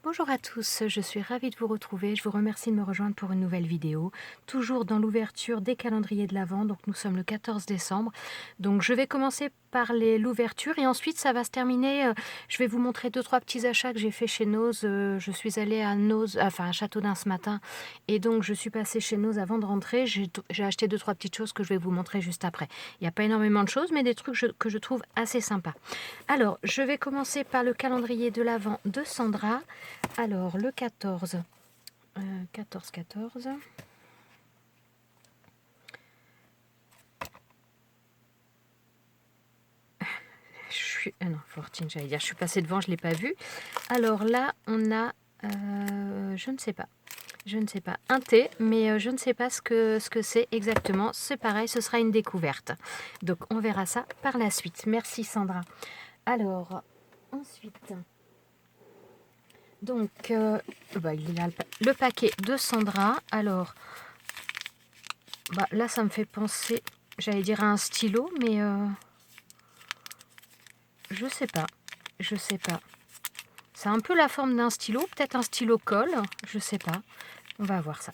Bonjour à tous, je suis ravie de vous retrouver. Je vous remercie de me rejoindre pour une nouvelle vidéo, toujours dans l'ouverture des calendriers de l'Avent. Donc nous sommes le 14 décembre. Donc je vais commencer par l'ouverture et ensuite ça va se terminer. Je vais vous montrer 2-3 petits achats que j'ai fait chez Noz. Je suis allée à Noz, enfin à Châteaudun ce matin, et donc je suis passée chez Noz avant de rentrer. J'ai acheté 2-3 petites choses que je vais vous montrer juste après. Il n'y a pas énormément de choses, mais des trucs que je trouve assez sympas. Alors, je vais commencer par le calendrier de l'Avent de Sandra. Alors, le 14, 14. Non, 14, j'allais dire, je suis passée devant, je ne l'ai pas vu. Alors là, on a, je ne sais pas, un thé, mais je ne sais pas ce que c'est exactement. C'est pareil, ce sera une découverte. Donc, on verra ça par la suite. Merci Sandra. Alors, ensuite... Donc, il est là le paquet de Sandra. Alors, là, ça me fait penser, j'allais dire à un stylo, mais je sais pas. C'est un peu la forme d'un stylo, peut-être un stylo colle, je sais pas. On va voir ça.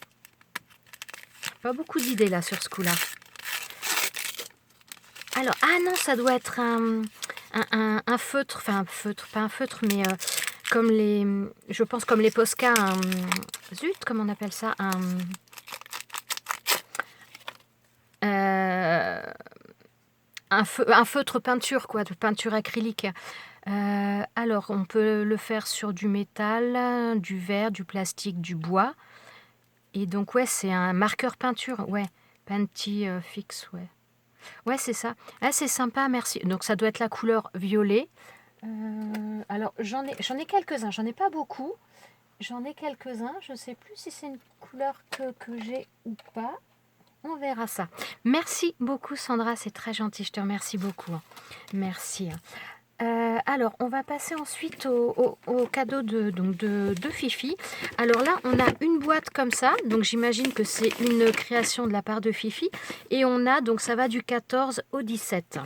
Pas beaucoup d'idées là sur ce coup-là. Alors, ah non, ça doit être un feutre, enfin un feutre, pas un feutre, mais comme je pense comme les Posca, zut, comment on appelle ça, un feutre peinture, quoi, de peinture acrylique. Alors, on peut le faire sur du métal, du verre, du plastique, du bois. Et donc, ouais, c'est un marqueur peinture, ouais. Panty fixe, ouais. Ouais, c'est ça. Ah, c'est sympa, merci. Donc, ça doit être la couleur violet. Alors, j'en ai quelques-uns. J'en ai pas beaucoup. J'en ai quelques-uns. Je ne sais plus si c'est une couleur que j'ai ou pas. On verra ça. Merci beaucoup, Sandra. C'est très gentil. Je te remercie beaucoup. Merci. Alors, on va passer ensuite au cadeau de Fifi. Alors là, on a une boîte comme ça. Donc, j'imagine que c'est une création de la part de Fifi. Et on a, donc ça va du 14 au 17.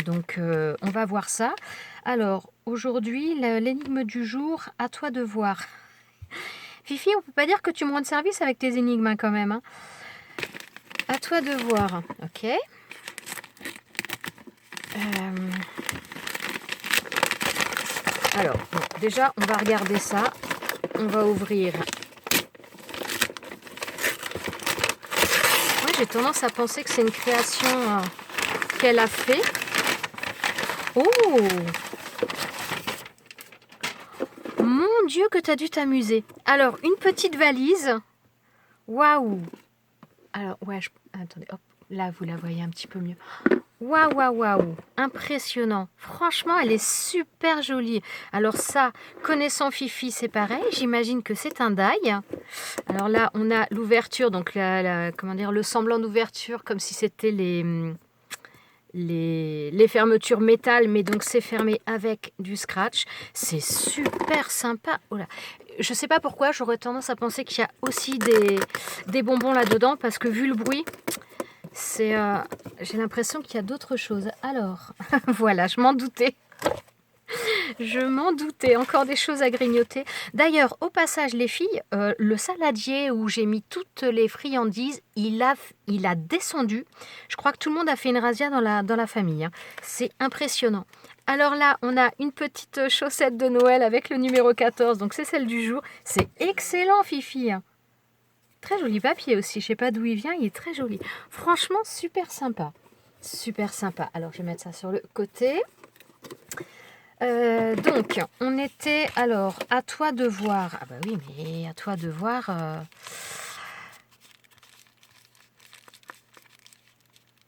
Donc, on va voir ça. Alors, aujourd'hui, l'énigme du jour, à toi de voir. Fifi, on peut pas dire que tu me rends service avec tes énigmes hein, quand même. Hein. À toi de voir. Ok. Alors, bon, déjà, on va regarder ça. On va ouvrir. Moi, j'ai tendance à penser que c'est une création qu'elle a fait. Oh! Mon Dieu, que tu as dû t'amuser. Alors, une petite valise. Waouh! Alors, ouais, attendez, hop, là, vous la voyez un petit peu mieux. Waouh, waouh, waouh, impressionnant. Franchement, elle est super jolie. Alors ça, connaissant Fifi, c'est pareil. J'imagine que c'est un die. Alors là, on a l'ouverture, donc comment dire, le semblant d'ouverture, comme si c'était les fermetures métal, mais donc c'est fermé avec du scratch. C'est super sympa. Oh là. Je sais pas pourquoi, j'aurais tendance à penser qu'il y a aussi des bonbons là-dedans, parce que vu le bruit, j'ai l'impression qu'il y a d'autres choses. Alors, voilà, je m'en doutais. Je m'en doutais, encore des choses à grignoter. D'ailleurs, au passage, les filles, le saladier où j'ai mis toutes les friandises, il a descendu. Je crois que tout le monde a fait une razzia dans la famille. Hein. C'est impressionnant. Alors là, on a une petite chaussette de Noël avec le numéro 14, donc c'est celle du jour. C'est excellent, Fifi. Hein. Très joli papier aussi, je sais pas d'où il vient, il est très joli. Franchement, super sympa. Super sympa. Alors, je vais mettre ça sur le côté. Donc, on était, alors, à toi de voir. Ah bah oui, mais à toi de voir.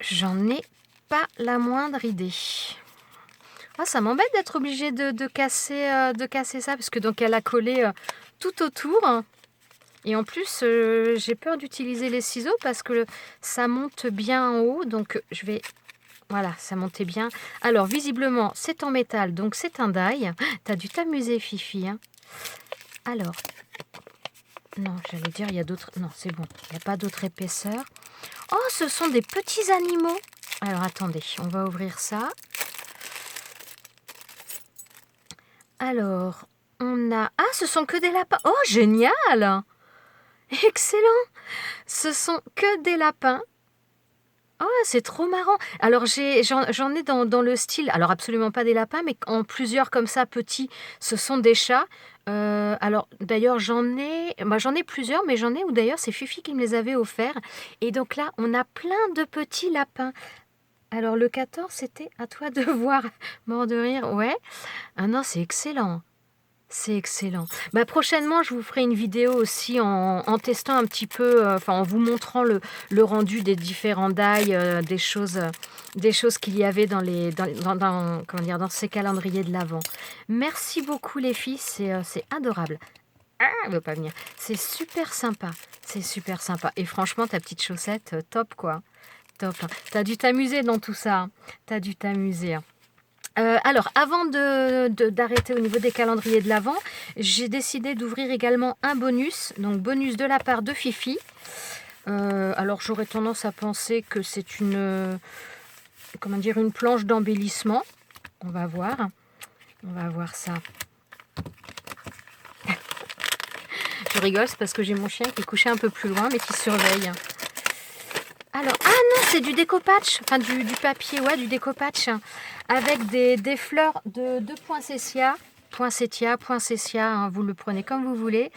J'en ai pas la moindre idée. Ah, ça m'embête d'être obligée de casser ça, parce que donc elle a collé tout autour. Et en plus, j'ai peur d'utiliser les ciseaux parce que ça monte bien en haut. Donc, je vais... Voilà, ça montait bien. Alors, visiblement, c'est en métal, donc c'est un die. T'as dû t'amuser, Fifi. Hein. Alors, non, j'allais dire, il y a d'autres... Non, c'est bon, il n'y a pas d'autre épaisseur. Oh, ce sont des petits animaux. Alors, attendez, on va ouvrir ça. Alors, on a... Ah, ce sont que des lapins. Oh, génial! Excellent! Ce sont que des lapins. Oh, c'est trop marrant. Alors, j'en ai dans le style, alors absolument pas des lapins, mais en plusieurs comme ça, petits, ce sont des chats. Alors, d'ailleurs, j'en ai plusieurs, mais j'en ai où d'ailleurs, c'est Fifi qui me les avait offerts. Et donc là, on a plein de petits lapins. Alors, le 14, c'était à toi de voir. Mort de rire, ouais. Ah non, c'est excellent. C'est excellent. Bah, prochainement, je vous ferai une vidéo aussi en testant un petit peu, enfin en vous montrant le rendu des différents die, des choses qu'il y avait comment dire, dans ces calendriers de l'Avent. Merci beaucoup les filles, c'est adorable. Ah, elle veut pas venir. C'est super sympa. C'est super sympa. Et franchement, ta petite chaussette, top quoi. Top. T'as dû t'amuser dans tout ça, hein. T'as dû t'amuser, hein. Alors, avant d'arrêter au niveau des calendriers de l'Avent, j'ai décidé d'ouvrir également un bonus, donc bonus de la part de Fifi. Alors, j'aurais tendance à penser que c'est comment dire, une planche d'embellissement. On va voir ça. Je rigole, c'est parce que j'ai mon chien qui est couché un peu plus loin, mais qui surveille. Alors, ah non, c'est du décopatch, enfin du papier, ouais, du décopatch, avec des fleurs de poinsettia, hein, vous le prenez comme vous voulez.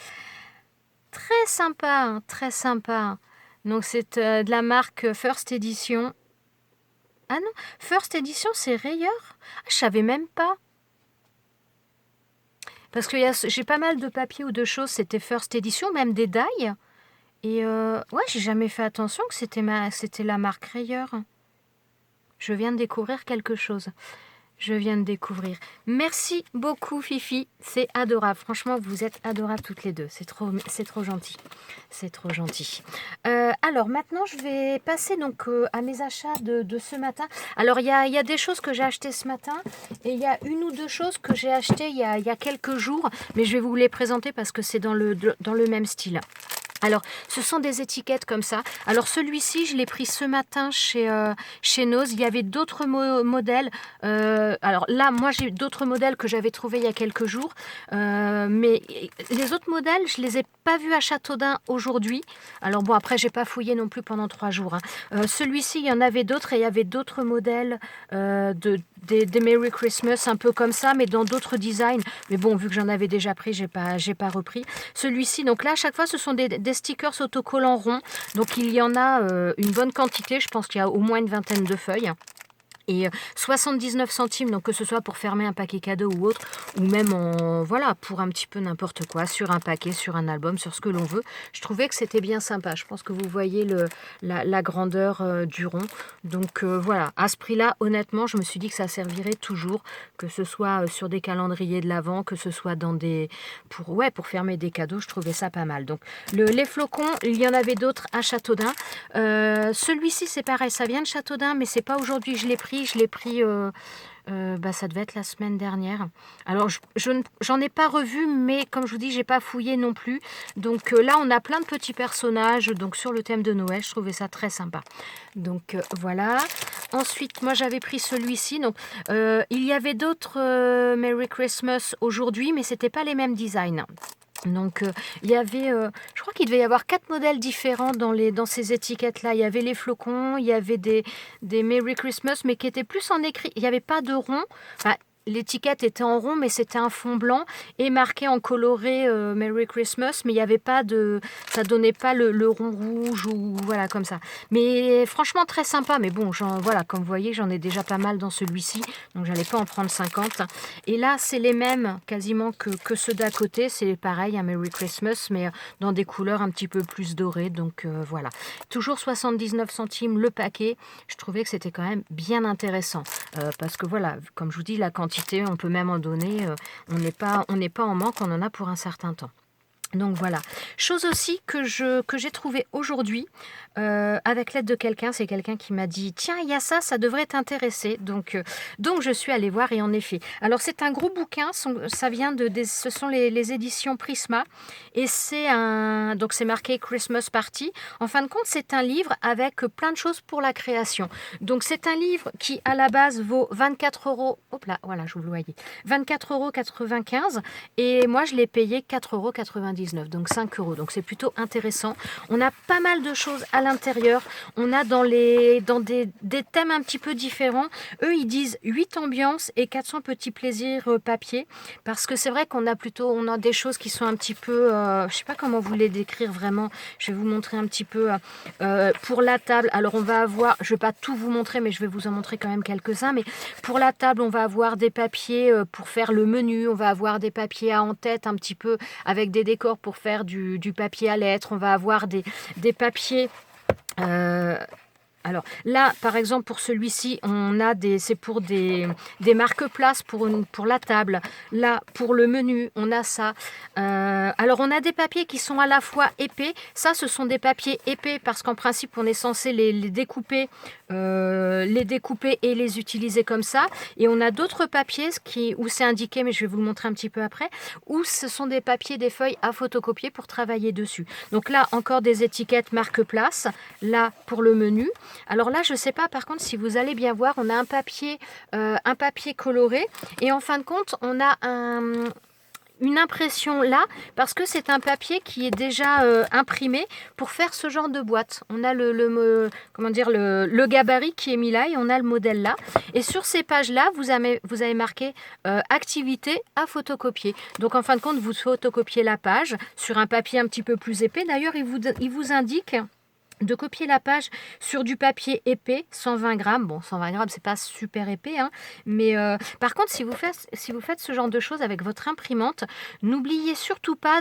Très sympa, hein, très sympa. Donc c'est de la marque First Edition. Ah non, First Edition, c'est rayeur? Ah, je savais même pas. Parce que j'ai pas mal de papiers ou de choses, c'était First Edition, même des die. Et ouais, j'ai jamais fait attention que c'était la marque Rayeur. Je viens de découvrir quelque chose. Je viens de découvrir. Merci beaucoup Fifi, c'est adorable. Franchement, vous êtes adorables toutes les deux. C'est trop gentil. C'est trop gentil. Alors maintenant, je vais passer donc à mes achats de ce matin. Alors il y a des choses que j'ai achetées ce matin et il y a une ou deux choses que j'ai achetées il y a quelques jours, mais je vais vous les présenter parce que c'est dans le même style. Alors, ce sont des étiquettes comme ça. Alors, celui-ci, je l'ai pris ce matin chez Nose. Il y avait d'autres modèles. Alors là, moi, j'ai d'autres modèles que j'avais trouvés il y a quelques jours. Mais les autres modèles, je les ai pas vus à Châteaudun aujourd'hui. Alors bon, après, j'ai pas fouillé non plus pendant 3 jours, hein. Celui-ci, il y en avait d'autres et il y avait d'autres modèles des Merry Christmas, un peu comme ça, mais dans d'autres designs. Mais bon, vu que j'en avais déjà pris, j'ai pas repris. Celui-ci, donc là, à chaque fois, ce sont des stickers autocollants ronds. Donc, il y en a une bonne quantité. Je pense qu'il y a au moins une vingtaine de feuilles. Et 79 centimes, donc que ce soit pour fermer un paquet cadeau ou autre, ou même voilà, pour un petit peu n'importe quoi, sur un paquet, sur un album, sur ce que l'on veut. Je trouvais que c'était bien sympa. Je pense que vous voyez la grandeur du rond. Donc voilà, à ce prix-là, honnêtement, je me suis dit que ça servirait toujours, que ce soit sur des calendriers de l'Avent, que ce soit pour fermer des cadeaux. Je trouvais ça pas mal. Donc les flocons, il y en avait d'autres à Châteaudun. Celui-ci, c'est pareil, ça vient de Châteaudun, mais c'est pas aujourd'hui que je l'ai pris. Je l'ai pris, ça devait être la semaine dernière. Alors, j'en ai pas revu, mais comme je vous dis, j'ai pas fouillé non plus. Donc là, on a plein de petits personnages donc sur le thème de Noël. Je trouvais ça très sympa. Donc voilà. Ensuite, moi, j'avais pris celui-ci. Donc, il y avait d'autres Merry Christmas aujourd'hui, mais c'était pas les mêmes designs. Donc, il y avait, je crois qu'il devait y avoir 4 modèles différents dans ces étiquettes-là. Il y avait les flocons, il y avait des Merry Christmas, mais qui étaient plus en écrit. Il n'y avait pas de rond. Enfin, l'étiquette était en rond, mais c'était un fond blanc et marqué en coloré Merry Christmas, mais il n'y avait pas ça donnait pas le rond rouge ou voilà comme ça. Mais franchement très sympa. Mais bon, voilà, comme vous voyez, j'en ai déjà pas mal dans celui-ci, donc j'allais pas en prendre 50. Et là, c'est les mêmes quasiment que ceux d'à côté. C'est pareil, un Merry Christmas, mais dans des couleurs un petit peu plus dorées. Donc voilà. Toujours 79 centimes le paquet. Je trouvais que c'était quand même bien intéressant parce que voilà, comme je vous dis, la quantité, on peut même en donner. On n'est pas en manque, on en a pour un certain temps. Donc voilà. Chose aussi que j'ai trouvé aujourd'hui, avec l'aide de quelqu'un. C'est quelqu'un qui m'a dit: «Tiens, il y a ça devrait t'intéresser». Donc je suis allée voir et en effet. Alors c'est un gros bouquin, ça vient ce sont les éditions Prisma et donc c'est marqué Christmas Party. En fin de compte, c'est un livre avec plein de choses pour la création. Donc c'est un livre qui à la base vaut 24 €. Hop là, voilà, je vous le voyais. 24,95 € et moi je l'ai payé 4,99 €, donc 5 €. Donc c'est plutôt intéressant. On a pas mal de choses à l'intérieur. On a dans des thèmes un petit peu différents. Eux, ils disent 8 ambiances et 400 petits plaisirs papier. Parce que c'est vrai qu'on a des choses qui sont un petit peu, je sais pas comment vous les décrire vraiment. Je vais vous montrer un petit peu pour la table. Alors on va avoir, je vais pas tout vous montrer, mais je vais vous en montrer quand même quelques-uns. Mais pour la table, on va avoir des papiers pour faire le menu. On va avoir des papiers à en-tête un petit peu avec des décors pour faire du papier à lettres. On va avoir des papiers. Alors là, par exemple, pour celui-ci, c'est pour des marque-places pour la table. Là, pour le menu, on a ça. Alors, on a des papiers qui sont à la fois épais. Ça, ce sont des papiers épais parce qu'en principe, on est censé les découper et les utiliser comme ça. Et on a d'autres papiers où c'est indiqué, mais je vais vous le montrer un petit peu après, où ce sont des papiers, des feuilles à photocopier pour travailler dessus. Donc là, encore des étiquettes marque-place. Là, pour le menu. Alors là, je ne sais pas, par contre, si vous allez bien voir, on a un papier coloré. Et en fin de compte, on a une impression là, parce que c'est un papier qui est déjà imprimé pour faire ce genre de boîte. On a le gabarit qui est mis là et on a le modèle là. Et sur ces pages-là, vous avez marqué activité à photocopier. Donc en fin de compte, vous photocopiez la page sur un papier un petit peu plus épais. D'ailleurs, il vous indique de copier la page sur du papier épais, 120 grammes. Bon, 120 grammes, c'est pas super épais, hein, mais par contre, si vous faites ce genre de choses avec votre imprimante, n'oubliez surtout pas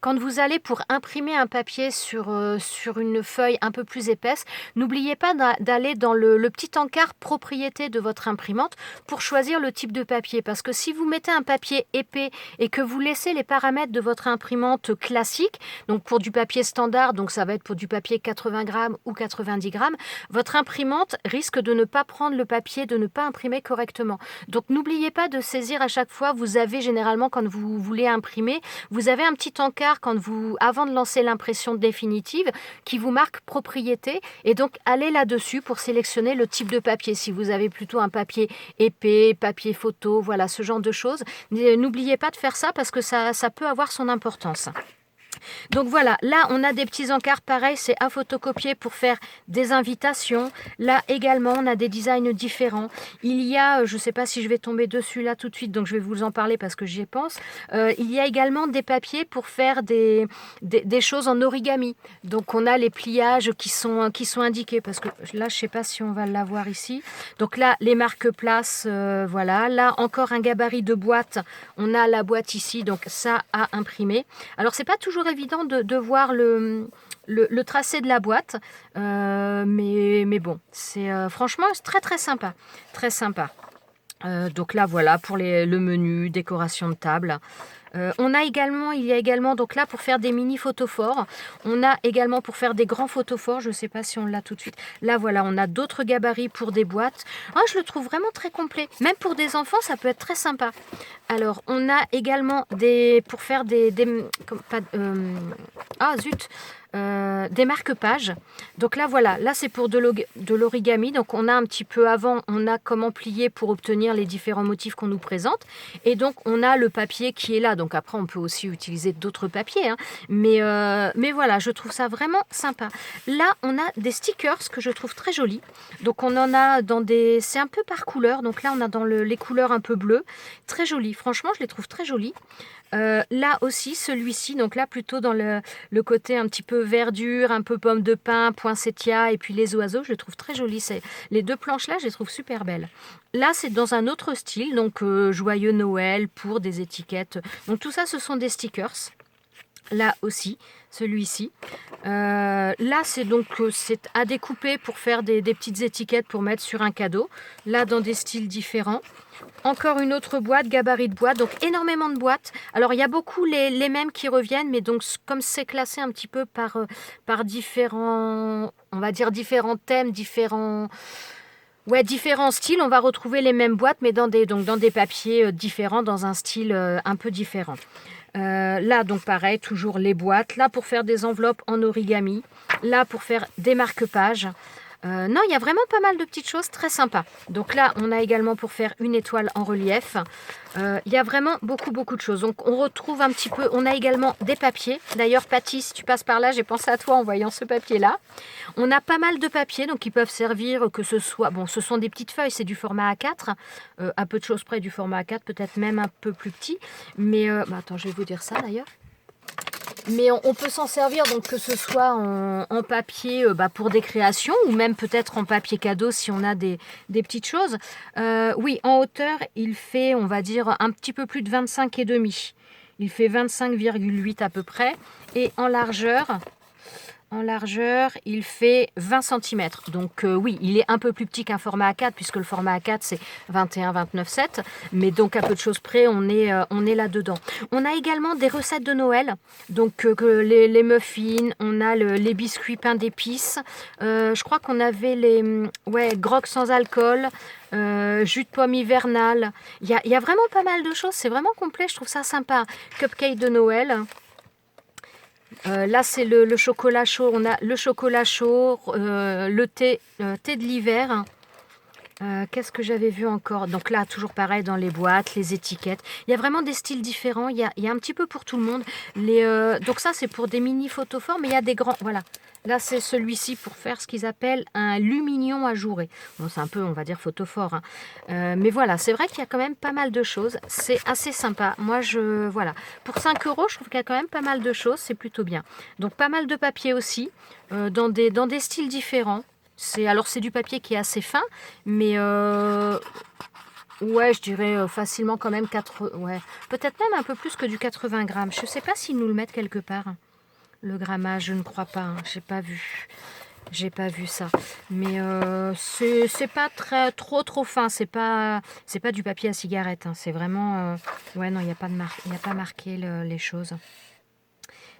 quand vous allez pour imprimer un papier sur une feuille un peu plus épaisse, n'oubliez pas d'aller dans le petit encart propriété de votre imprimante pour choisir le type de papier. Parce que si vous mettez un papier épais et que vous laissez les paramètres de votre imprimante classique, donc pour du papier standard, donc ça va être pour du papier 80 grammes ou 90 grammes, votre imprimante risque de ne pas prendre le papier, de ne pas imprimer correctement. Donc n'oubliez pas de saisir à chaque fois, vous avez généralement quand vous voulez imprimer, vous avez un petit encart avant de lancer l'impression définitive qui vous marque propriété et donc allez là-dessus pour sélectionner le type de papier. Si vous avez plutôt un papier épais, papier photo, voilà ce genre de choses, n'oubliez pas de faire ça parce que ça peut avoir son importance. Donc voilà, là on a des petits encarts, pareil, c'est à photocopier pour faire des invitations. Là également, on a des designs différents. Il y a, je ne sais pas si je vais tomber dessus là tout de suite, donc je vais vous en parler parce que j'y pense. Il y a également des papiers pour faire des choses en origami. Donc on a les pliages qui sont indiqués, parce que là je ne sais pas si on va l'avoir ici. Donc là, les marque-places, voilà. Là encore un gabarit de boîte, on a la boîte ici, donc ça à imprimer. Alors c'est pas toujours évident de voir le tracé de la boîte, mais bon, franchement c'est très très sympa, très sympa. Donc là voilà pour le menu, décoration de table. Il y a également donc là pour faire des mini photophores, on a également pour faire des grands photophores, je ne sais pas si on l'a tout de suite. Là voilà, on a d'autres gabarits pour des boîtes. Je le trouve vraiment très complet. Même pour des enfants, ça peut être très sympa. Alors, on a également pour faire des marque-pages. Donc là, voilà, là c'est pour de l'origami. Donc on a un petit peu avant, on a comment plier pour obtenir les différents motifs qu'on nous présente. Et donc on a le papier qui est là. Donc après, on peut aussi utiliser d'autres papiers, hein. Mais voilà, je trouve ça vraiment sympa. Là, on a des stickers que je trouve très jolis. Donc on en a c'est un peu par couleur. Donc là, on a dans les couleurs un peu bleues. Très jolis. Franchement, je les trouve très jolis. Là aussi, celui-ci, donc là plutôt dans le côté un petit peu verdure, un peu pomme de pin, poinsettia et puis les oiseaux, je les trouve très jolis. Les deux planches-là, je les trouve super belles. Là, c'est dans un autre style, donc joyeux Noël pour des étiquettes. Donc tout ça, ce sont des stickers. Là aussi, celui-ci. Là, c'est à découper pour faire des petites étiquettes pour mettre sur un cadeau. Là, dans des styles différents. Encore une autre boîte, gabarit de boîte, donc énormément de boîtes. Alors il y a beaucoup les mêmes qui reviennent, mais donc comme c'est classé un petit peu par différents, on va dire différents thèmes, différents styles, on va retrouver les mêmes boîtes, mais dans des papiers différents, dans un style un peu différent. Là, donc pareil, toujours les boîtes. Là, pour faire des enveloppes en origami. Là, pour faire des marque-pages. Non, il y a vraiment pas mal de petites choses très sympas. Donc là, on a également pour faire une étoile en relief. Il y a vraiment beaucoup de choses. Donc on retrouve un petit peu, on a également des papiers. D'ailleurs, Patty, si tu passes par là, j'ai pensé à toi en voyant ce papier-là. On a pas mal de papiers, donc qui peuvent servir, que ce soit, bon, ce sont des petites feuilles, c'est du format A4, à peu de choses près du format A4, peut-être même un peu plus petit. Mais, attends, je vais vous dire ça d'ailleurs. Mais on peut s'en servir, donc que ce soit en papier pour des créations ou même peut-être en papier cadeau si on a des petites choses. Oui, en hauteur, il fait, on va dire, un petit peu plus de 25,5. Il fait 25,8 à peu près. Et en largeur, il fait 20 cm. Donc oui, il est un peu plus petit qu'un format A4 puisque le format A4 c'est 21-29,7. Mais donc à peu de choses près, on est là-dedans. On a également des recettes de Noël. Donc les muffins, on a les biscuits pain d'épices. Je crois qu'on avait les grog sans alcool. Jus de pomme hivernal. Il y a vraiment pas mal de choses. C'est vraiment complet, je trouve ça sympa. Cupcake de Noël. Là, c'est le chocolat chaud. On a le chocolat chaud, le thé de l'hiver. Qu'est-ce que j'avais vu encore? Donc là, toujours pareil dans les boîtes, les étiquettes. Il y a vraiment des styles différents. Il y a un petit peu pour tout le monde. Donc ça, c'est pour des mini photophores, mais il y a des grands. Voilà. Là, c'est celui-ci pour faire ce qu'ils appellent un lumignon ajouré. Bon, c'est un peu, on va dire, photophore. Mais voilà, c'est vrai qu'il y a quand même pas mal de choses. C'est assez sympa. Moi, voilà. Pour 5 €, je trouve qu'il y a quand même pas mal de choses. C'est plutôt bien. Donc, pas mal de papier aussi, dans des styles différents. Alors, c'est du papier qui est assez fin, mais ouais, je dirais facilement quand même peut-être même un peu plus que du 80 grammes. Je ne sais pas s'ils nous le mettent quelque part. Le grammage, je ne crois pas. J'ai pas vu. J'ai pas vu ça. Mais c'est pas trop fin. C'est pas du papier à cigarette. C'est vraiment. Ouais, non, il n'y a pas marqué les choses.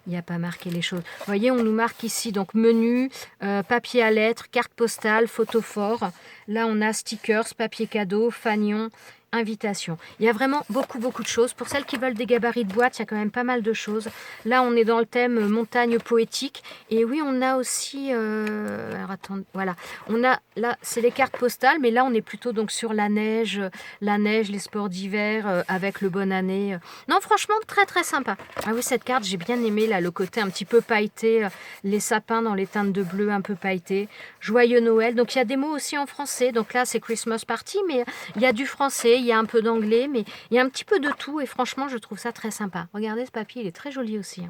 Il n'y a pas marqué les choses. Vous voyez, on nous marque ici donc menu, papier à lettres, carte postale, photophore. Là, on a stickers, papier cadeau, fanion, invitation. Il y a vraiment beaucoup de choses. Pour celles qui veulent des gabarits de boîte, il y a quand même pas mal de choses. Là, on est dans le thème montagne poétique. Et oui, on a aussi... alors, attendez, voilà. On a, là, c'est les cartes postales, mais là, on est plutôt donc sur la neige, les sports d'hiver, avec le bonne année. Non, franchement, très sympa. Ah oui, cette carte, j'ai bien aimé, là, le côté un petit peu pailleté, les sapins dans les teintes de bleu un peu pailleté. Joyeux Noël. Donc, il y a des mots aussi en français. Donc là, c'est Christmas Party, mais il y a du français, il y a un peu d'anglais, mais il y a un petit peu de tout. Et franchement, je trouve ça très sympa. Regardez ce papier, il est très joli aussi.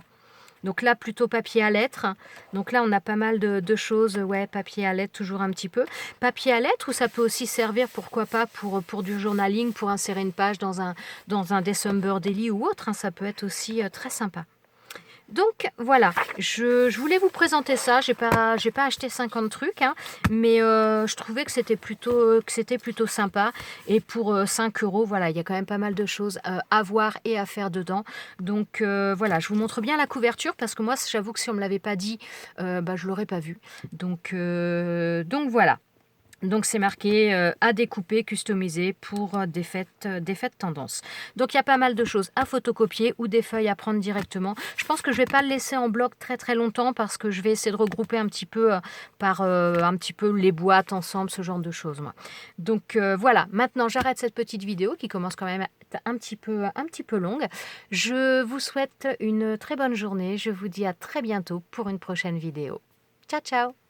Donc là, plutôt papier à lettres. Donc là, on a pas mal de choses. Ouais, papier à lettres, toujours un petit peu. Papier à lettres, ou ça peut aussi servir, pourquoi pas, pour du journaling, pour insérer une page dans un December Daily ou autre. Ça peut être aussi très sympa. Donc voilà, je voulais vous présenter ça. J'ai pas acheté 50 trucs, mais je trouvais que c'était plutôt sympa. Et pour 5 €, voilà, il y a quand même pas mal de choses à voir et à faire dedans. Donc voilà, je vous montre bien la couverture parce que moi, j'avoue que si on me l'avait pas dit, je l'aurais pas vu. Donc voilà. Donc c'est marqué à découper, customiser pour des fêtes tendance. Donc il y a pas mal de choses à photocopier ou des feuilles à prendre directement. Je pense que je vais pas le laisser en bloc très longtemps parce que je vais essayer de regrouper un petit peu par un petit peu les boîtes ensemble, ce genre de choses. Moi. Donc voilà, maintenant j'arrête cette petite vidéo qui commence quand même à être un petit peu longue. Je vous souhaite une très bonne journée. Je vous dis à très bientôt pour une prochaine vidéo. Ciao ciao.